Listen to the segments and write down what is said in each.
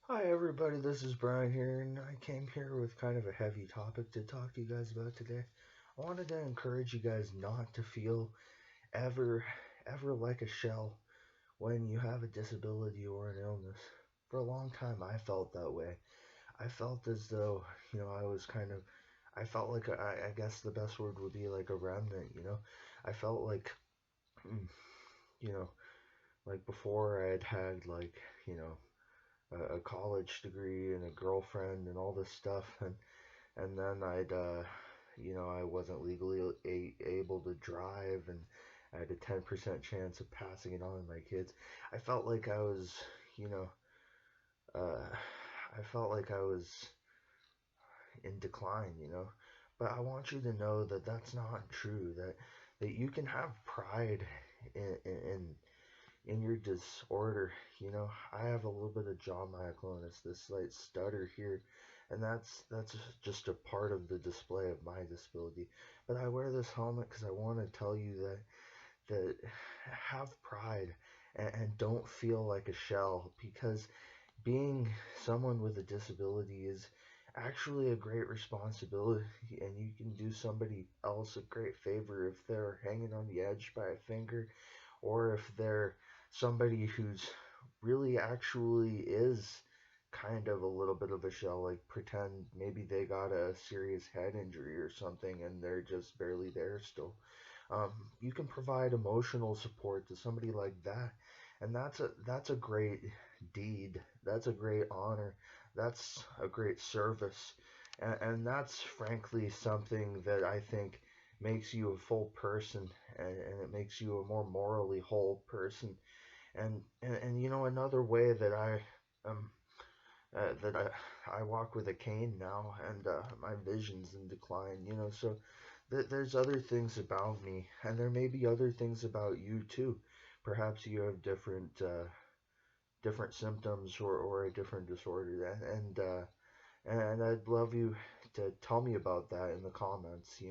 Hi everybody, this is Brian here, and I came here with kind of a heavy topic to talk to you guys about today. I wanted to encourage you guys not to feel ever, ever like a shell when you have a disability or an illness. For a long time, I felt that way. I felt as though, I was I felt like I guess the best word would be like a remnant. I felt like, mm, you know, like before I had had you know, a college degree and a girlfriend and all this stuff, and then I wasn't legally able to drive, and I had a 10% chance of passing it on to my kids. I felt like I was, you know, uh, I felt like I was in decline. But I want you to know that that's not true. That you can have pride in your disorder. I have a little bit of jaw myoclonus, this slight stutter here, and that's just a part of the display of my disability. But I wear this helmet because I want to tell you that have pride and don't feel like a shell, because being someone with a disability is actually a great responsibility, and you can do somebody else a great favor if they're hanging on the edge by a finger, or if they're somebody who's really actually is kind of a little bit of a shell, like pretend maybe they got a serious head injury or something and they're just barely there still. Um, you can provide emotional support to somebody like that, and that's a great deed. That's a great honor. That's a great service, and that's frankly something that I think makes you a full person, and it makes you a more morally whole person. And another way that um I walk with a cane now, and my vision's in decline. So there's other things about me, and there may be other things about you too. Perhaps you have different symptoms, or a different disorder, and I'd love you to tell me about that in the comments.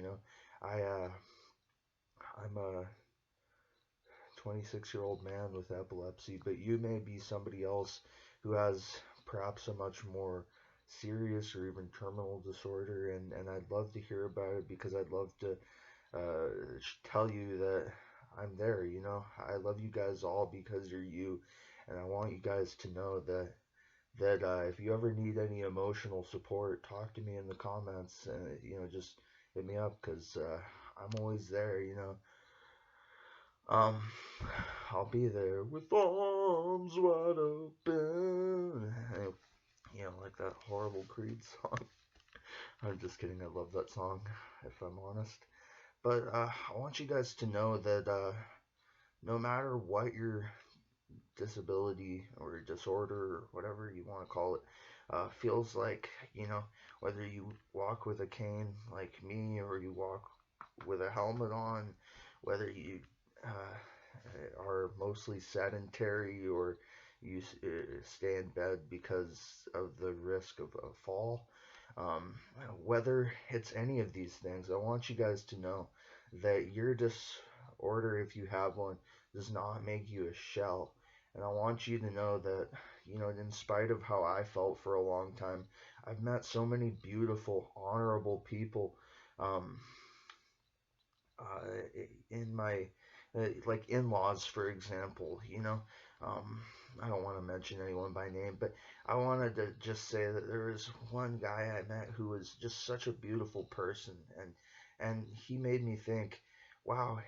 I I'm a 26-year-old man with epilepsy, but you may be somebody else who has perhaps a much more serious or even terminal disorder, and I'd love to hear about it, because I'd love to tell you that I'm there. I love you guys all because you're you, and I want you guys to know that if you ever need any emotional support, talk to me in the comments, and just hit me up, because I'm always there. Um, I'll be there with arms wide open. Like that horrible Creed song. I'm just kidding. I love that song, if I'm honest. But I want you guys to know that no matter what your disability or disorder or whatever you want to call it feels like, whether you walk with a cane like me, or you walk with a helmet on, whether you are mostly sedentary, or you stay in bed because of the risk of a fall, um, whether it's any of these things, I want you guys to know that your disorder, if you have one, does not make you a shell. And I want you to know that, in spite of how I felt for a long time, I've met so many beautiful, honorable people, um, uh, in my like in-laws, for example. um, I don't want to mention anyone by name, but I wanted to just say that there was one guy I met who was just such a beautiful person, and he made me think, wow,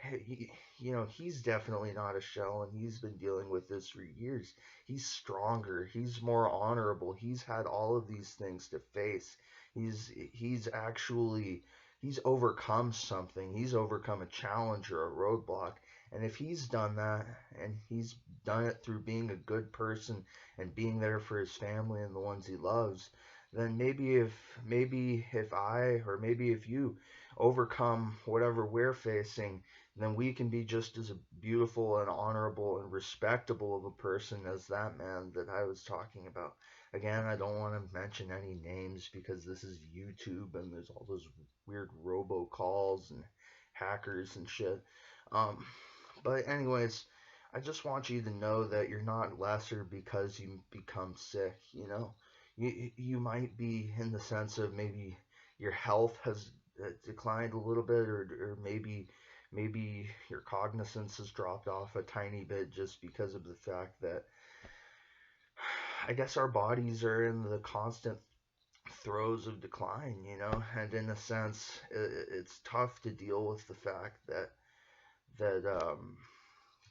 he's definitely not a shell, and he's been dealing with this for years. He's stronger, he's more honorable, he's had all of these things to face. He's actually he's overcome something. He's overcome a challenge or a roadblock. And if he's done that, and he's done it through being a good person and being there for his family and the ones he loves, then maybe if I, or maybe if you overcome whatever we're facing, then we can be just as beautiful and honorable and respectable of a person as that man that I was talking about. Again, I don't want to mention any names, because this is YouTube and there's all those weird robocalls and hackers and shit. Um, but anyways, I just want you to know that you're not lesser because you become sick, you know. You might be in the sense of maybe your health has declined a little bit, or maybe your cognizance has dropped off a tiny bit just because of the fact that I guess our bodies are in the constant throes of decline, you know, and in a sense, it's tough to deal with the fact that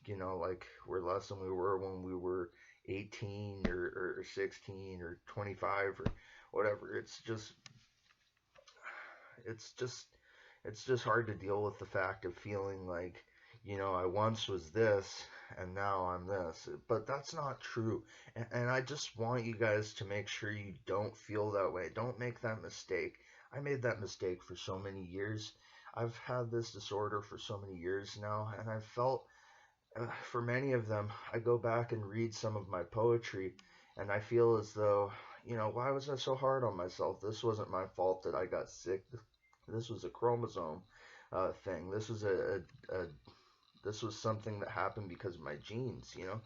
you know, like we're less than we were when we were 18 or 16 or 25 or whatever. It's just it's just hard to deal with the fact of feeling like, you know, I once was this and now I'm this. But that's not true. And I just want you guys to make sure you don't feel that way. Don't make that mistake. I made that mistake for so many years. I've had this disorder for so many years now, and I felt for many of them, I go back and read some of my poetry, and I feel as though, you know, why was I so hard on myself? This wasn't my fault that I got sick. This was a chromosome thing. A this was something that happened because of my genes, you know.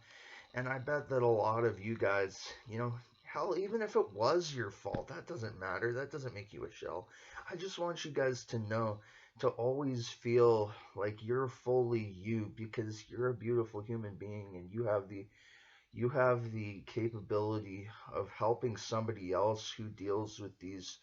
And I bet that a lot of you guys, you know, hell, even if it was your fault, that doesn't matter. That doesn't make you a shell. I just want you guys to know to always feel like you're fully you because you're a beautiful human being and you have the capability of helping somebody else who deals with these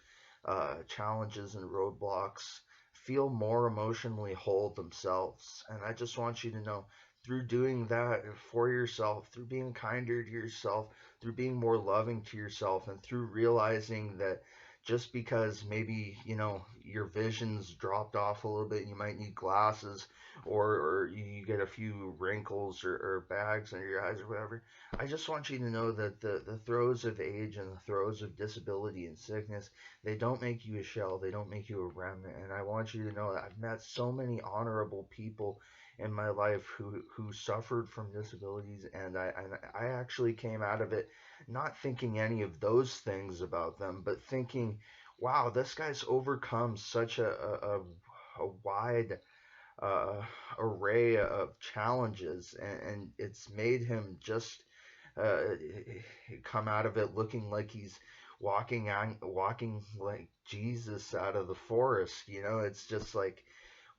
challenges and roadblocks feel more emotionally whole themselves. And I just want you to know through doing that for yourself, through being kinder to yourself, through being more loving to yourself, and through realizing that just because maybe, you know, your vision's dropped off a little bit, you might need glasses, or you get a few wrinkles or bags under your eyes or whatever. I just want you to know that the throes of age and the throes of disability and sickness, they don't make you a shell. They don't make you a remnant. And I want you to know that I've met so many honorable people in my life who suffered from disabilities, and I actually came out of it not thinking any of those things about them, but thinking, wow, this guy's overcome such a wide uh, array of challenges, and it's made him just uh, come out of it looking like he's walking like Jesus out of the forest. You know, it's just like,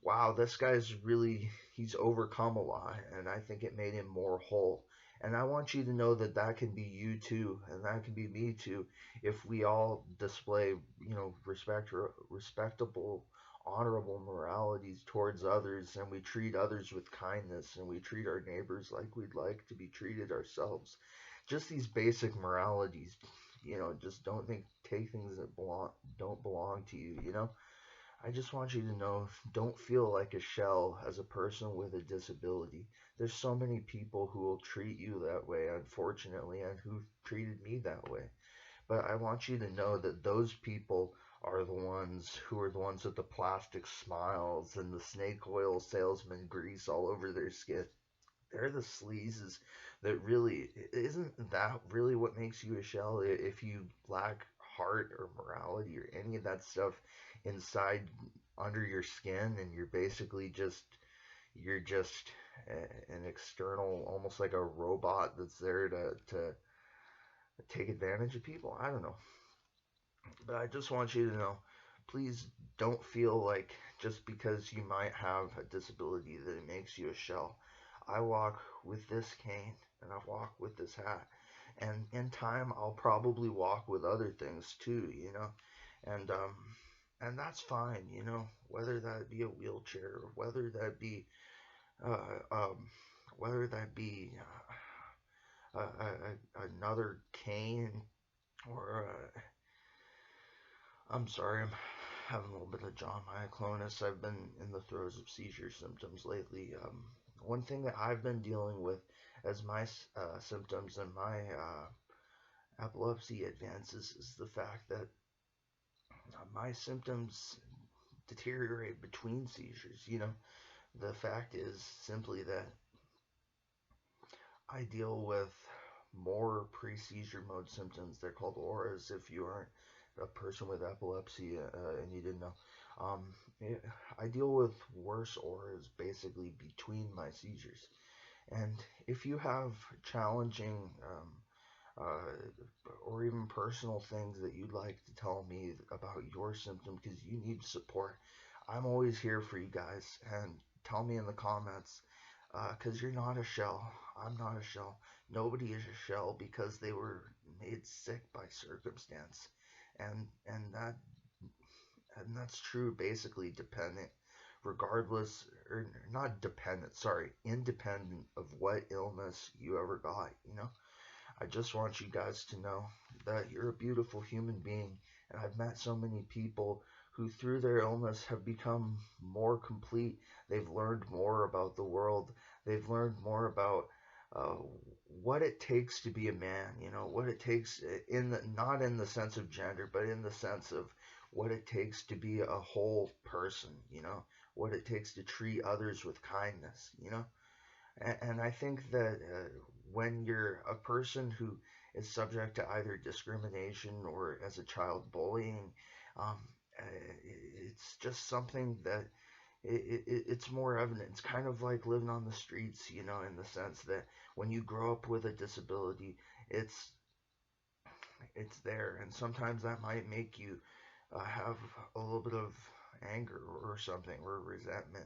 wow, this guy's really he's overcome a lot, and I think it made him more whole. And I want you to know that that can be you too, and that can be me too, if we all display, you know, respectable, honorable moralities towards others, and we treat others with kindness, and we treat our neighbors like we'd like to be treated ourselves. Just these basic moralities, you know. Just take things that don't belong to you, you know. I just want you to know, don't feel like a shell as a person with a disability. There's so many people who will treat you that way, unfortunately, and who treated me that way. But I want you to know that those people are the ones who are the ones with the plastic smiles and the snake oil salesman grease all over their skin. They're the sleazes that really isn't that really what makes you a shell. If you lack heart or morality or any of that stuff inside under your skin, and you're just an external, almost like a robot that's there to take advantage of people. I don't know, but I just want you to know, please don't feel like just because you might have a disability that it makes you a shell. I walk with this cane and I walk with this hat. And in time I'll probably walk with other things too, you know. And and that's fine, you know, whether that be a wheelchair or uh, um, whether that be another cane or I'm sorry, I'm having a little bit of John myoclonus. I've been in the throes of seizure symptoms lately. One thing that I've been dealing with as my symptoms and my epilepsy advances is the fact that my symptoms deteriorate between seizures. You know, the fact is simply that I deal with more pre-seizure mode symptoms. They're called auras if you aren't a person with epilepsy and you didn't know. I deal with worse auras basically between my seizures. And if you have challenging or even personal things that you'd like to tell me about your symptom because you need support, I'm always here for you guys. And tell me in the comments because you're not a shell. I'm not a shell. Nobody is a shell because they were made sick by circumstance, and that's true. Basically, dependent, regardless, or not dependent. Sorry, independent of what illness you ever got. I just want you guys to know that you're a beautiful human being, and I've met so many people who, through their illness, have become more complete. They've learned more about the world. They've learned more about uh, what it takes to be a man. What it takes not in the sense of gender, but in the sense of what it takes to be a whole person. What it takes to treat others with kindness. And I think that when you're a person who is subject to either discrimination or as a child bullying, um, uh, it's just something that it's more evident. It's kind of like living on the streets, in the sense that when you grow up with a disability, it's it's there, and sometimes that might make you have a little bit of anger or something or resentment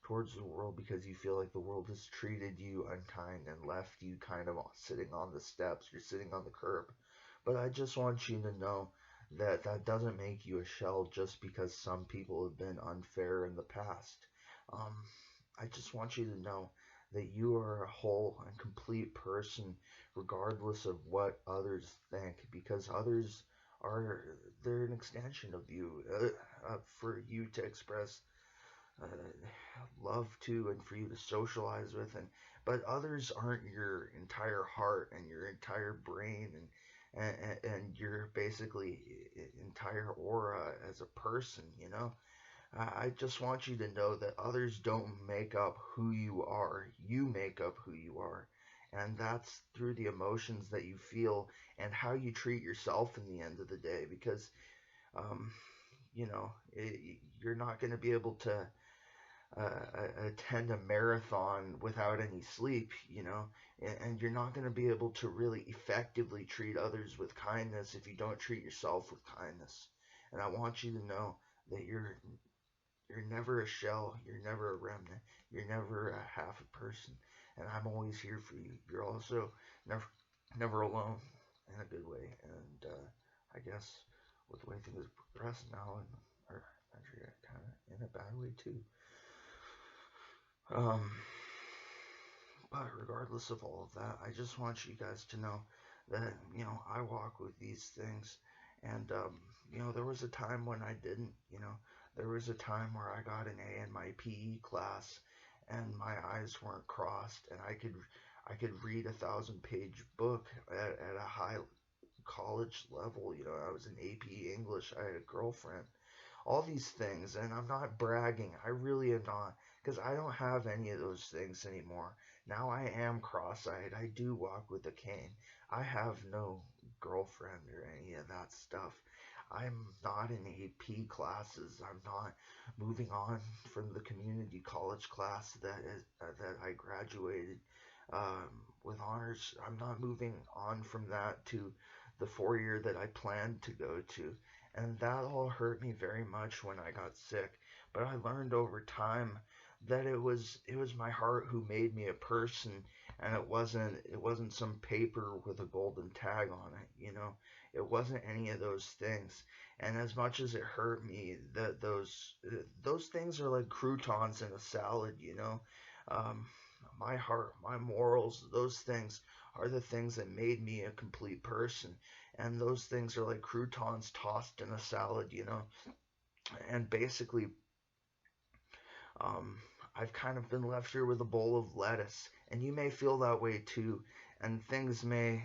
towards the world because you feel like the world has treated you unkind and left you kind of sitting on the steps. You're sitting on the curb. But I just want you to know that that doesn't make you a shell just because some people have been unfair in the past. Um, I just want you to know that you are a whole and complete person regardless of what others think, because others are, they're an extension of you, for you to express uh, love to and for you to socialize with. But others aren't your entire heart and your entire brain and your basically entire aura as a person. I just want you to know that others don't make up who you are. You make up who you are. And that's through the emotions that you feel and how you treat yourself in the end of the day. Because, um, you're not going to be able to attend a marathon without any sleep, and you're not going to be able to really effectively treat others with kindness if you don't treat yourself with kindness. And I want you to know that you're never a shell. You're never a remnant. You're never a half a person. And I'm always here for you. You're also never alone in a good way. And I guess with the way things progress now, and or actually kind of in a bad way too. Um, but regardless of all of that, I just want you guys to know that I walk with these things, and there was a time when I didn't. There was a time where I got an A in my PE class, and my eyes weren't crossed, and I could read 1,000-page book at a high college level. I was in AP English. I had a girlfriend, all these things, and I'm not bragging. I really am not, because I don't have any of those things anymore. Now I am cross-eyed. I do walk with a cane. I have no girlfriend or any of that stuff. I'm not in AP classes. I'm not moving on from the community college class that I graduated with honors. I'm not moving on from that to the 4 year that I planned to go to. And that all hurt me very much when I got sick. But I learned over time that it was my heart who made me a person, and it wasn't some paper with a golden tag on it. It wasn't any of those things. And as much as it hurt me, that those things are like croutons in a salad. Um, my heart, my morals, those things are the things that made me a complete person. And those things are like croutons tossed in a salad. And basically, um, I've kind of been left here with a bowl of lettuce, and you may feel that way too. And things may,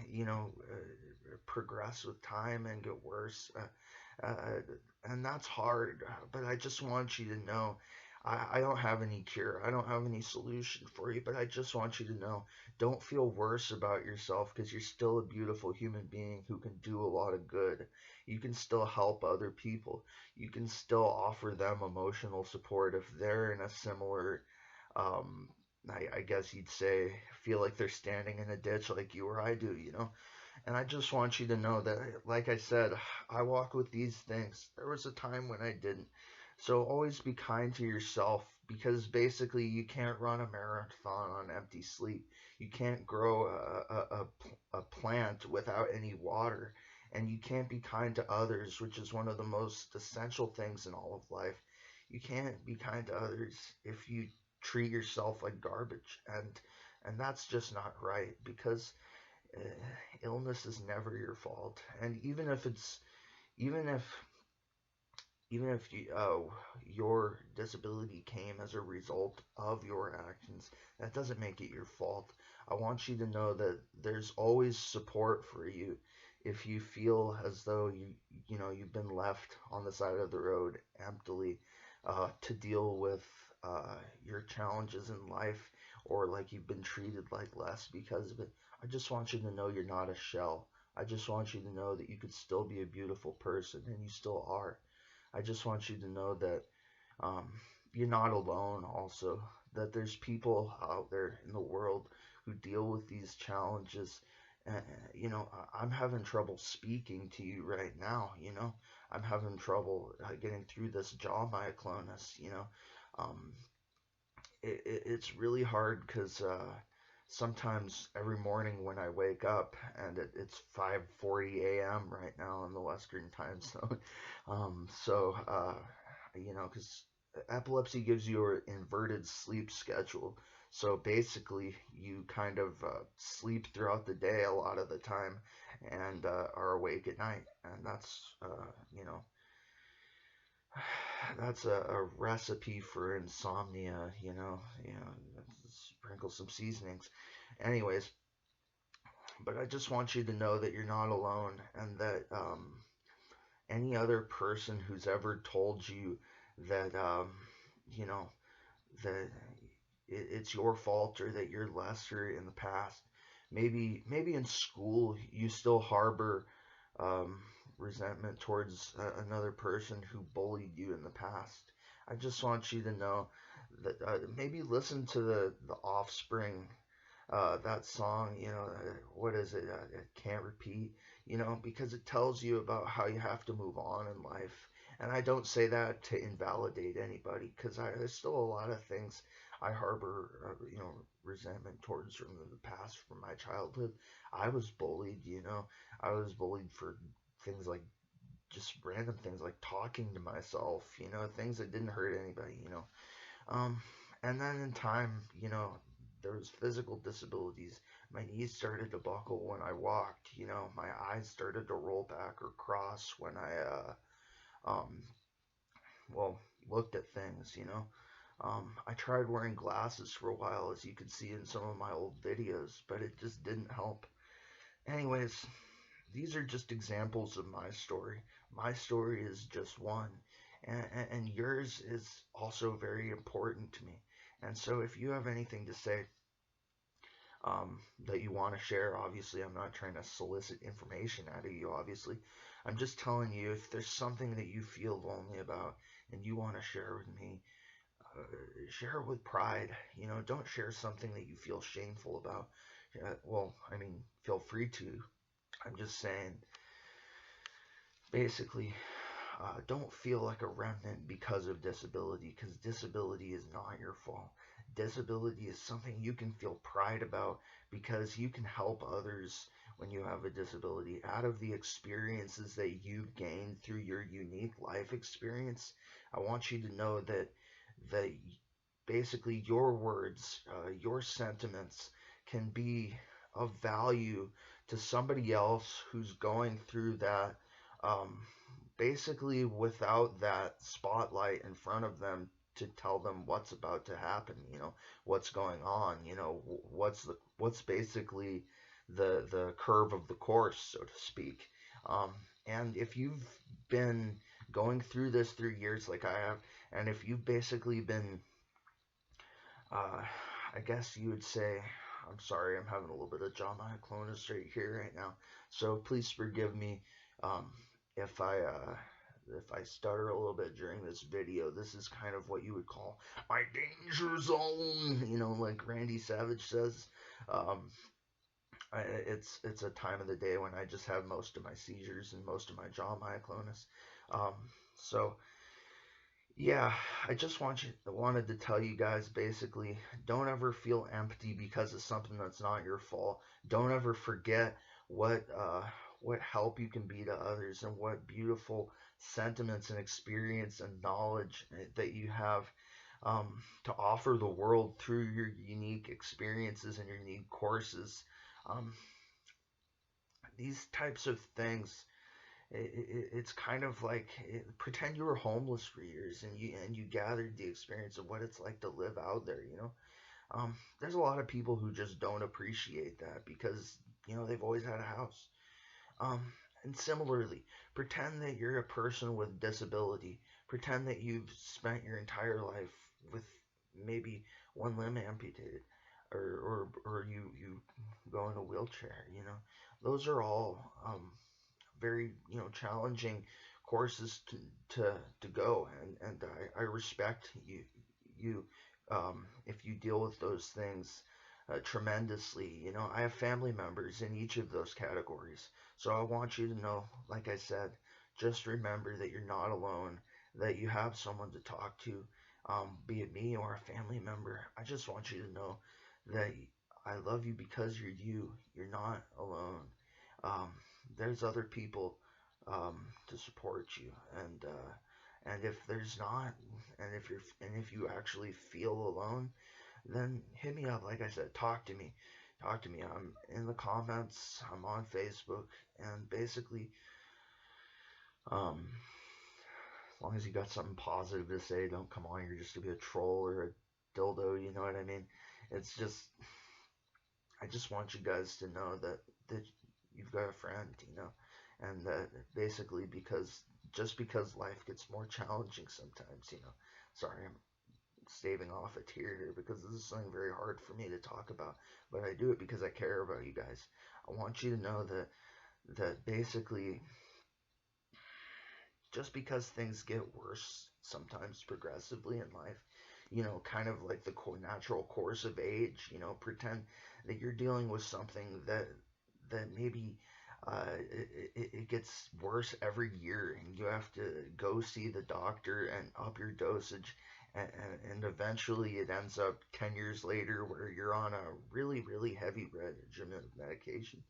progress with time and get worse. And that's hard. But I just want you to know I don't have any cure. I don't have any solution for you. But I just want you to know don't feel worse about yourself, because you're still a beautiful human being who can do a lot of good. You can still help other people. You can still offer them emotional support if they're in a similar um, I guess you'd say, feel like they're standing in a ditch like you or I do, you know? And I just want you to know that, like I said, I walk with these things. There was a time when I didn't. So always be kind to yourself, because basically you can't run a marathon on empty sleep. You can't grow a plant without any water. And you can't be kind to others, which is one of the most essential things in all of life. You can't be kind to others if you treat yourself like garbage. And that's just not right, because uh, illness is never your fault. And even if your disability came as a result of your actions, that doesn't make it your fault. I want you to know that there's always support for you if you feel as though you've been left on the side of the road emptily, to deal with your challenges in life, or like you've been treated like less because of it. I just want you to know you're not a shell. I just want you to know that you could still be a beautiful person, and you still are. I just want you to know that um, you're not alone, also, that there's people out there in the world who deal with these challenges. And, I'm having trouble speaking to you right now, I'm having trouble getting through this jaw myoclonus, Um, it's really hard because sometimes every morning when I wake up, and it's 5:40 a.m. right now in the Western time zone. Because epilepsy gives you an inverted sleep schedule. So basically, you kind of sleep throughout the day a lot of the time, and are awake at night. And that's a recipe for insomnia, sprinkle some seasonings. Anyways, but I just want you to know that you're not alone, and that any other person who's ever told you that, you know, that it's your fault, or that you're lesser in the past, maybe in school you still harbor um, resentment towards another person who bullied you in the past. I just want you to know that, maybe listen to the Offspring, that song, what is it? Can't Repeat, because it tells you about how you have to move on in life. And I don't say that to invalidate anybody, because there's still a lot of things I harbor, resentment towards from the past, from my childhood. I was bullied, I was bullied for things like, just random things like talking to myself, things that didn't hurt anybody, um, and then in time, there was physical disabilities. My knees started to buckle when I walked. My eyes started to roll back or cross when I, um, well, looked at things. I tried wearing glasses for a while, as you could see in some of my old videos, but it just didn't help. Anyways, these are just examples of my story. My story is just one, and yours is also very important to me. And so, if you have anything to say, that you want to share, obviously, I'm not trying to solicit information out of you, obviously. I'm just telling you, if there's something that you feel lonely about and you want to share with me, share it with pride. Don't share something that you feel shameful about. Well, I mean, feel free to. I'm just saying, basically, don't feel like a remnant because of disability, because disability is not your fault. Disability is something you can feel pride about, because you can help others when you have a disability. Out of the experiences that you've gained through your unique life experience, I want you to know that basically your words, your sentiments can be of value to somebody else who's going through that, um, basically without that spotlight in front of them to tell them what's about to happen, what's going on, what's basically the curve of the course, so to speak. And if you've been going through this through years like I have, and if you've basically been, uh, I guess you would say, I'm sorry, I'm having a little bit of jaw myoclonus right here right now, so please forgive me, um, if I if I stutter a little bit during this video, this is kind of what you would call my danger zone, like Randy Savage says. Um, it's a time of the day when I just have most of my seizures and most of my jaw myoclonus. Um, so yeah, I just wanted to tell you guys basically, don't ever feel empty because of something that's not your fault. Don't ever forget what help you can be to others and what beautiful sentiments and experience and knowledge that you have to offer the world through your unique experiences and your unique courses. Um, these types of things, it's kind of like pretend you were homeless for years and you gathered the experience of what it's like to live out there. There's a lot of people who just don't appreciate that because they've always had a house. Um, and similarly, pretend that you're a person with disability. Pretend that you've spent your entire life with maybe one limb amputated, or you go in a wheelchair. Those are all very challenging courses to go, and I respect you if you deal with those things tremendously. I have family members in each of those categories, so I want you to know, like I said, just remember that you're not alone, that you have someone to talk to, be it me or a family member. I just want you to know that I love you because you're you. You're not alone. Um, there's other people to support you, and if there's not, and if you actually feel alone, then hit me up. Like I said, talk to me. I'm in the comments. I'm on Facebook, and basically, as long as you got something positive to say, don't come on here just to be a troll or a dildo. You know what I mean? It's just, I just want you guys to know that you've got a friend, and that basically because life gets more challenging sometimes, Sorry, I'm staving off a tear here because this is something very hard for me to talk about, but I do it because I care about you guys. I want you to know that basically just because things get worse sometimes progressively in life, kind of like the natural course of age, pretend that you're dealing with something that maybe it gets worse every year and you have to go see the doctor and up your dosage, and eventually it ends up 10 years later where you're on a really, really heavy regimen of medication.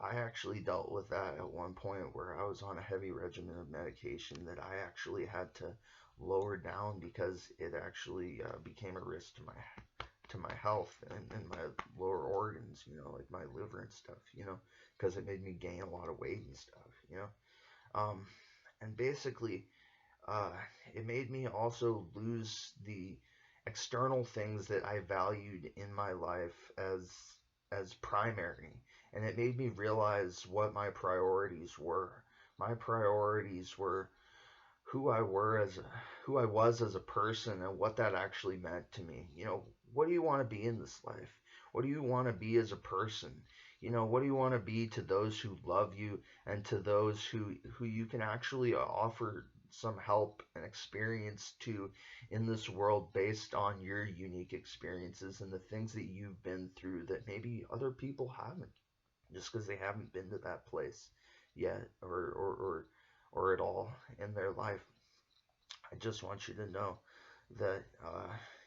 I actually dealt with that at one point where I was on a heavy regimen of medication that I actually had to lower down because it actually became a risk to my health and my lower organs, like my liver and stuff, because it made me gain a lot of weight and stuff. Um, and basically, uh, it made me also lose the external things that I valued in my life as primary, and it made me realize what my priorities were. My priorities were who I were as a, who I was as a person and what that actually meant to me. What do you want to be in this life? What do you want to be as a person? What do you want to be to those who love you and to those who you can actually offer some help and experience to in this world based on your unique experiences and the things that you've been through that maybe other people haven't, just because they haven't been to that place yet or at all in their life. I just want you to know that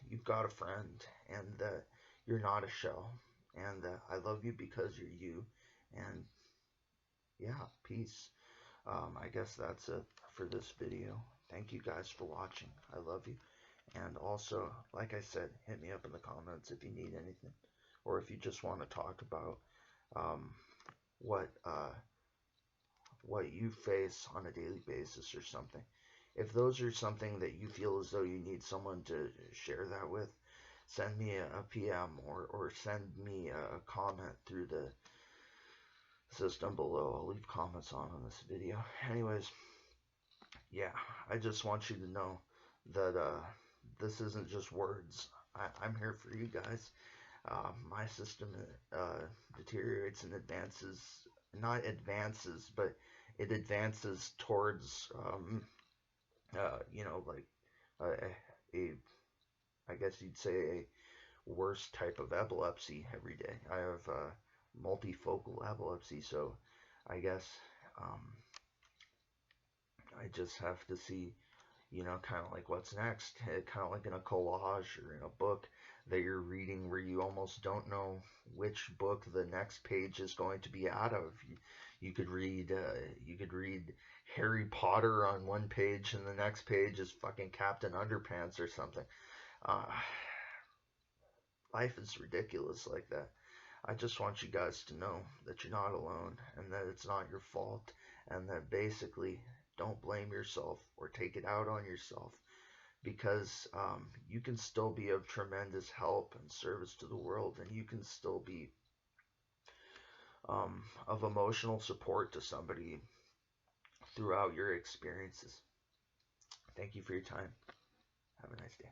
you've got a friend and that you're not a shell, and that I love you because you're you. And yeah, peace. I guess that's it for this video. Thank you guys for watching. I love you. And also, like I said, hit me up in the comments if you need anything, or if you just want to talk about um, what what you face on a daily basis or something. If those are something that you feel as though you need someone to share that with, send me a PM or send me a comment through the system below. I'll leave comments on this video. Anyways, yeah, I just want you to know that this isn't just words. I'm here for you guys. My system deteriorates and advances, not advances, but it advances towards like a I guess you'd say a worse type of epilepsy every day. I have multifocal epilepsy, so I guess um, I just have to see, kind of like what's next. Kind of like in a collage or in a book that you're reading where you almost don't know which book the next page is going to be out of. You could read Harry Potter on one page and the next page is fucking Captain Underpants or something. Uh, Life is ridiculous like that. I just want you guys to know that you're not alone and that it's not your fault, and that basically don't blame yourself or take it out on yourself, because you can still be of tremendous help and service to the world, and you can still be of emotional support to somebody throughout your experiences. Thank you for your time. Have a nice day.